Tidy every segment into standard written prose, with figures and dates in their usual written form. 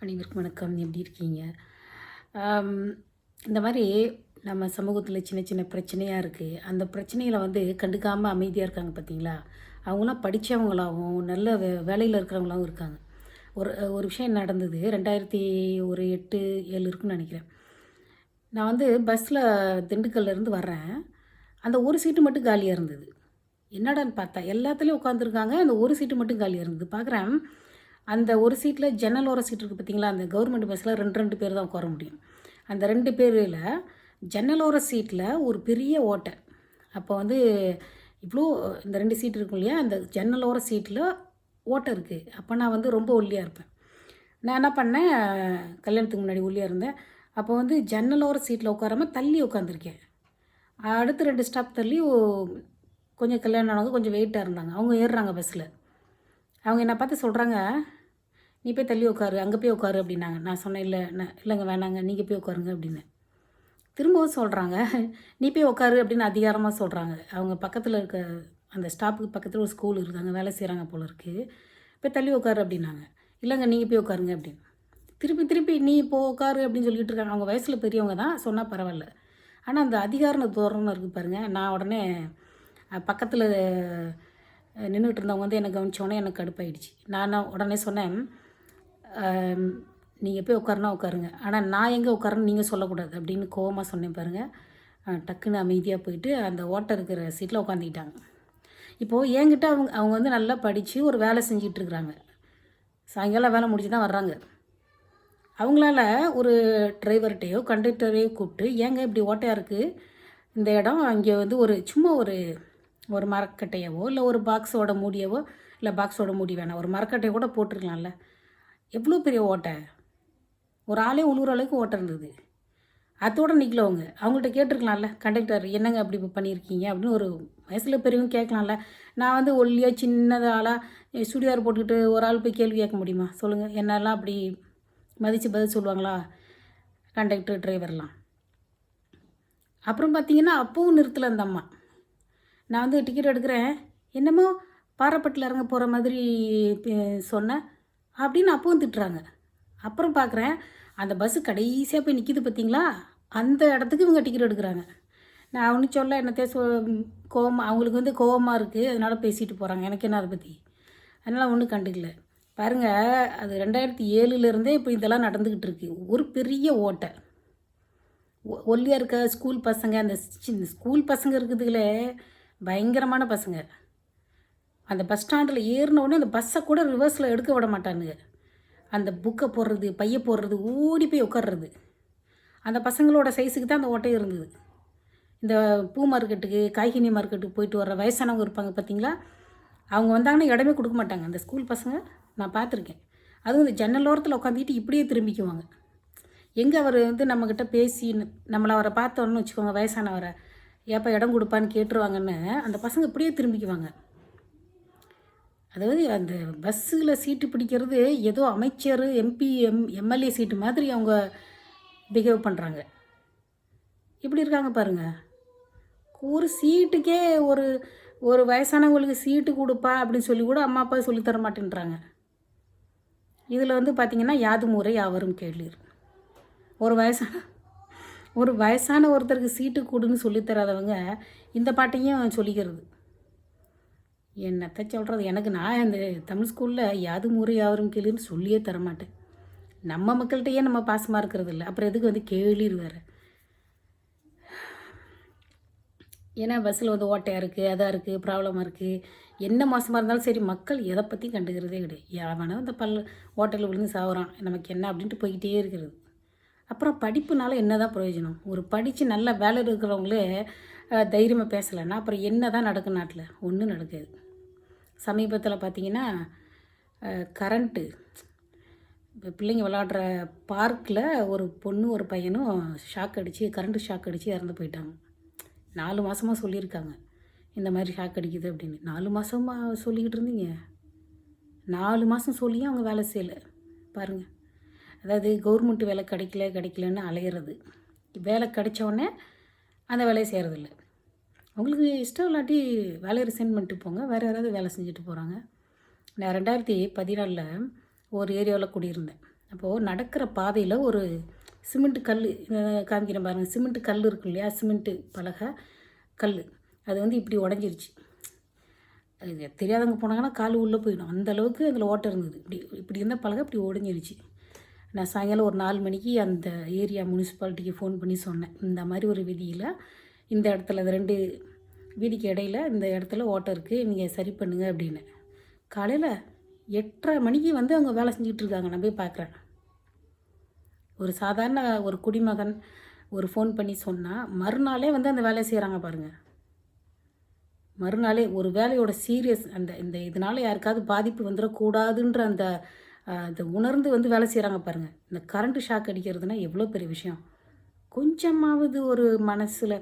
அனைவருக்கும் வணக்கம். எப்படி இருக்கீங்க? ஆம், இந்த மாதிரி நம்ம சமூகத்தில் சின்ன சின்ன பிரச்சனையாக இருக்குது. அந்த பிரச்சனைகளை கண்டுக்காமல் அமைதியாக இருக்காங்க பார்த்தீங்களா? அவங்களாம் படித்தவங்களாகவும் நல்ல வேலையில் இருக்கிறவங்களாகவும் இருக்காங்க. ஒரு ஒரு விஷயம் நடந்தது. 2008, 7 இருக்குன்னு நினைக்கிறேன். நான் பஸ்ஸில் திண்டுக்கல்லேருந்து வர்றேன். அந்த ஒரு சீட்டு மட்டும் காலியாக இருந்தது. என்னடான்னு பார்த்தா எல்லாத்துலேயும் உட்காந்துருக்காங்க. அந்த ஒரு சீட்டு மட்டும் காலியாக இருந்தது. பார்க்குறேன், அந்த ஒரு சீட்டில் ஜன்னல் ஓர சீட் இருக்குது பார்த்தீங்களா? அந்த கவர்மெண்ட் பஸ்ஸில் 2 பேர் தான் உட்கார முடியும். அந்த 2 பேரில் ஜன்னல் ஓர சீட்டில் ஒரு பெரிய ஓட்டை. அப்போ இவ்வளோ இந்த 2 சீட் இருக்கும் இல்லையா? அந்த ஜன்னல் ஓர சீட்டில் ஓட்டை இருக்குது. அப்போ நான் ரொம்ப ஒல்லியாக இருப்பேன். நான் என்ன பண்ணேன், கல்யாணத்துக்கு முன்னாடி ஒல்லியாக இருந்தேன். அப்போ ஜன்னல் ஓர சீட்டில் உட்காராம தள்ளி உட்காந்துருக்கேன். அடுத்து 2 ஸ்டாப் தள்ளி கொஞ்சம் கல்யாணம் ஆனவங்க கொஞ்சம் வெயிட்டாக இருந்தாங்க. அவங்க ஏறுறாங்க பஸ்ஸில். அவங்க என்னை பார்த்து சொல்கிறாங்க, "நீ போய் தள்ளி உட்காரு, அங்கே போய் உட்காரு" அப்படின்னாங்க. நான் சொன்னேன், இல்லைங்க வேணாங்க, நீங்கள் போய் உட்காருங்க" அப்படின்னு. திரும்பவும் சொல்கிறாங்க, "நீ போய் உட்காரு" அப்படின்னு அதிகாரமாக சொல்கிறாங்க. அவங்க பக்கத்தில் இருக்க அந்த ஸ்டாப்புக்கு பக்கத்தில் ஒரு ஸ்கூல் இருக்குது, அங்கே வேலை செய்கிறாங்க போல இருக்குது. "போய் தள்ளி உட்காரு" அப்படின்னாங்க. "இல்லைங்க, நீங்கள் போய் உட்காருங்க" அப்படின்னு. திருப்பி திருப்பி "நீ இப்போ உட்காரு" அப்படின்னு சொல்லிட்டு இருக்காங்க. அவங்க வயசில் பெரியவங்க தான், சொன்னால் பரவாயில்ல. ஆனால் அந்த அதிகார தோரணை இருக்குது பாருங்கள். நான் உடனே பக்கத்தில் நின்றுட்டு இருந்தவங்க என்னை கவனித்தோடனே எனக்கு கடுப்பாயிடுச்சு. நான் உடனே சொன்னேன், "நீங்கள் போய் உட்காருனா உட்காருங்க, ஆனால் நான் எங்கே உட்காருன்னு நீங்கள் சொல்லக்கூடாது" அப்படின்னு கோவமாக சொன்னேன் பாருங்கள். டக்குன்னு அமைதியாக போயிட்டு அந்த ஓட்டை இருக்கிற சீட்டில் உட்காந்துக்கிட்டாங்க. இப்போது என்கிட்ட அவங்க அவங்க நல்லா படித்து ஒரு வேலை செஞ்சிட்ருக்குறாங்க. சாயங்காலம் வேலை முடிச்சு தான் வர்றாங்க. அவங்களால ஒரு டிரைவர்கிட்டையோ கண்டக்டரையோ கூப்பிட்டு, "ஏங்க இப்படி ஓட்டையாக இருக்குது இந்த இடம், இங்கே ஒரு சும்மா ஒரு மரக்கட்டையவோ இல்லை ஒரு பாக்ஸோட மூடியவோ, இல்லை பாக்ஸோட மூடி வேணாம், ஒரு மரக்கட்டையை கூட போட்டிருக்கலாம்ல, எவ்வளோ பெரிய ஓட்டை, ஒரு ஆளே உழுவுற அளவுக்கு ஓட்டை இருந்தது, அதோடு நிற்கல அவங்கள்ட்ட கேட்டிருக்கலாம்ல, கண்டக்டர் என்னங்க அப்படி பண்ணியிருக்கீங்க" அப்படின்னு ஒரு வயசில் பெரியவங்க கேட்கலாம்ல. நான் ஒல்லியாக சின்னதாளாக சுடிதார் போட்டுக்கிட்டு ஒரு ஆள் போய் கேள்வி கேட்க முடியுமா சொல்லுங்கள்? என்னெல்லாம் அப்படி மதித்து பதில் சொல்லுவாங்களா கண்டக்டர் டிரைவர்லாம்? அப்புறம் பார்த்தீங்கன்னா அப்பவும் நிறுத்தலை அந்த அம்மா. நான் டிக்கெட் எடுக்கிறேன், என்னமோ பாறைப்பட்டில் இறங்க போகிற மாதிரி சொன்னேன் அப்படின்னு அப்பவும் திட்டுறாங்க. அப்புறம் பார்க்குறேன், அந்த பஸ்ஸு கடைசியாக போய் நிற்கிது பார்த்தீங்களா, அந்த இடத்துக்கு இவங்க டிக்கெட் எடுக்கிறாங்க. நான் ஒன்றும் சொல்ல, என்னத்தையே கோவமாக அவங்களுக்கு கோவமாக இருக்குது, அதனால் பேசிட்டு போகிறாங்க. எனக்கு என்ன அதை பற்றி? அதனால் ஒன்றும் கண்டுக்கல. பாருங்கள், அது 2007 இப்போ இதெல்லாம் நடந்துக்கிட்டு இருக்குது. ஒரு பெரிய ஓட்டை, ஒல்லியாக இருக்க ஸ்கூல் பசங்க, அந்த சின்ன ஸ்கூல் பசங்க இருக்குதுங்களே பயங்கரமான பசங்க. அந்த பஸ் ஸ்டாண்டில் ஏறினோடனே அந்த பஸ்ஸை கூட ரிவர்ஸில் எடுக்க விட மாட்டானுங்க. அந்த புக்கை போடுறது, பையை போடுறது, ஓடி போய் உட்கார்றது. அந்த பசங்களோட சைஸுக்கு தான் அந்த ஓட்டை இருந்தது. இந்த பூ மார்க்கெட்டுக்கு, காய்கனி மார்க்கெட்டுக்கு போயிட்டு வர்ற வயசானவங்க இருப்பாங்க பார்த்தீங்களா, அவங்க வந்தாங்கன்னா இடமே கொடுக்க மாட்டாங்க அந்த ஸ்கூல் பசங்க. நான் பார்த்துருக்கேன். அதுவும் இந்த ஜன்னலோரத்தில் உட்காந்துக்கிட்டு இப்படியே திரும்பிக்குவாங்க. எங்கே அவர் நம்மக்கிட்ட பேசி நம்மளை அவரை பார்த்தோன்னு வச்சுக்கோங்க, வயசானவரை, "ஏப்பா இடம் கொடுப்பான்னு" கேட்டுருவாங்கன்னு அந்த பசங்க இப்படியே திரும்பிக்குவாங்க. அதாவது அந்த பஸ்ஸில் சீட்டு பிடிக்கிறது ஏதோ அமைச்சர், எம்பி, எம்எல்ஏ சீட்டு மாதிரி அவங்க பிஹேவ் பண்ணுறாங்க. இப்படி இருக்காங்க பாருங்கள். ஒரு சீட்டுக்கே ஒரு ஒரு வயசானவங்களுக்கு சீட்டு கொடுப்பா அப்படின்னு சொல்லி கூட அம்மா அப்பா சொல்லித்தர மாட்டேன்றாங்க. இதில் பார்த்திங்கன்னா, "யாதும் ஊரே யாவரும் கேளீர்." ஒரு வயசான ஒருத்தருக்கு சீட்டு கொடுன்னு சொல்லித்தராதவங்க இந்த பாட்டையும் சொல்லிக்கிறது. என்னத்தை சொல்கிறது? நான் இந்த தமிழ் ஸ்கூலில் "யாதும் ஊரே யாவரும் கேளீர்னு சொல்லியே தரமாட்டேன். நம்ம மக்கள்கிட்டயே நம்ம பாசமாக இருக்கிறது இல்லை, அப்புறம் எதுக்கு கேளீர் வேறு? ஏன்னா பஸ்ஸில் ஓட்டையாக இருக்குது, அதாக இருக்குது, ப்ராப்ளமாக இருக்குது, என்ன மோசமாக இருந்தாலும் சரி, மக்கள் எதை பற்றி கண்டுக்கிறதே கிடையாது. எவனோ இந்த ஹோட்டலில் விழுந்து சாகுறான், நமக்கு என்ன அப்படின்ட்டு போய்கிட்டே இருக்கிறது. அப்புறம் படிப்புனால என்ன தான் பிரயோஜனம்? ஒரு படித்து நல்ல வேலை இருக்கிறவங்களே தைரியமாக பேசலைன்னா அப்புறம் என்ன தான் நடக்கும் நாட்டில்? ஒன்றும் நடக்காது. சமீபத்தில் பார்த்திங்கன்னா, கரண்ட்டு இப்போ பிள்ளைங்க விளாட்ற பார்க்கில் ஒரு பொண்ணு ஒரு பையனும் கரண்ட்டு ஷாக் அடித்து இறந்து போயிட்டாங்க. 4 மாதமாக சொல்லியிருக்காங்க, இந்த மாதிரி ஷாக் அடிக்குது அப்படின்னு. 4 மாதமாக சொல்லிக்கிட்டு இருந்தீங்க. 4 மாதம் சொல்லியும் அவங்க வேலை செய்யலை பாருங்கள். அதாவது கவர்மெண்ட்டு வேலை கிடைக்கலன்னு அலையிறது, வேலை கிடைச்சோடனே அந்த வேலையை செய்கிறதில்ல. அவங்களுக்கு இஷ்டம் இல்லாட்டி வேலையை ரிசைன் பண்ணிட்டு போங்க, வேறு யாராவது வேலை செஞ்சுட்டு போகிறாங்க. நான் 2014 ஒரு ஏரியாவில் குடியிருந்தேன். அப்போது நடக்கிற பாதையில் ஒரு சிமெண்ட்டு கல் காமிக்கிறேன் பாருங்கள். சிமெண்ட்டு கல் இருக்கு இல்லையா, சிமெண்ட்டு பலகை கல், அது வந்து இப்படி உடஞ்சிருச்சு. அது தெரியாதவங்க போனாங்கன்னா கால் உள்ளே போயிடும், அந்தளவுக்கு அதில் ஓட்டை இருந்தது. இப்படி இருந்த பலகை இப்படி உடஞ்சிருச்சு. நான் சாயங்காலம் ஒரு 4 மணிக்கு அந்த ஏரியா முனிசிபாலிட்டிக்கு ஃபோன் பண்ணி சொன்னேன், இந்த மாதிரி ஒரு வீதியில் இந்த இடத்துல, அது 2 வீதிக்கு இடையில இந்த இடத்துல ஓட்டை இருக்குது, நீங்கள் சரி பண்ணுங்க அப்படின்னு. காலையில் 8:30 மணிக்கு வந்து அவங்க வேலை செஞ்சுட்டு இருக்காங்க. நான் போய் பார்க்குறேன். ஒரு சாதாரண ஒரு குடிமகன் ஒரு ஃபோன் பண்ணி சொன்னால் மறுநாளே வந்து அந்த வேலையை செய்கிறாங்க பாருங்கள். மறுநாளே ஒரு வேலையோட சீரியஸ் இந்த இதனால் யாருக்காவது பாதிப்பு வந்துடக்கூடாதுன்ற அந்த அதை உணர்ந்து வந்து வேலை செய்கிறாங்க பாருங்கள். இந்த கரண்ட்டு ஷாக் அடிக்கிறதுனா எவ்வளோ பெரிய விஷயம். கொஞ்சமாவது ஒரு மனசில்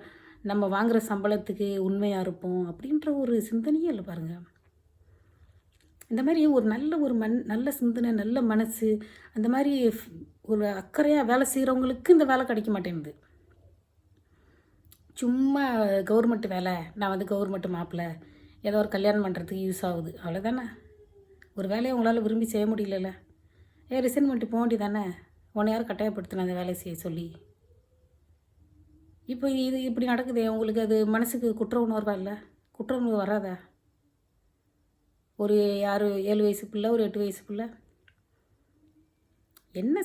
நம்ம வாங்குகிற சம்பளத்துக்கு உண்மையாக இருப்போம் அப்படின்ற ஒரு சிந்தனையே இல்லை பாருங்கள். இந்த மாதிரி ஒரு நல்ல சிந்தனை, நல்ல மனசு, அந்த மாதிரி ஒரு அக்கறையாக வேலை செய்கிறவங்களுக்கு இந்த வேலை கிடைக்க மாட்டேங்குது. சும்மா கவர்மெண்ட் வேலை, நான் வந்து கவர்மெண்ட் மாப்பிள்ளை, ஏதோ ஒரு கல்யாணம் பண்ணுறதுக்கு யூஸ் ஆகுது, அவ்வளோதானே. ஒரு வேலையை உங்களால் விரும்பி செய்ய முடியல, ரிசைன் பண்ணிட்டு போக வேண்டியதானே. உன்னை யாரும் கட்டாயப்படுத்தின அந்த வேலையை செய்ய சொல்லி. இப்போ இது இப்படி நடக்குதே, உங்களுக்கு அது மனசுக்கு குற்ற உணர்வா இல்லை? குற்ற உணர்வு வராதா? ஒரு 7 வயசு பிள்ளை, ஒரு 8 வயசு பிள்ளை என்ன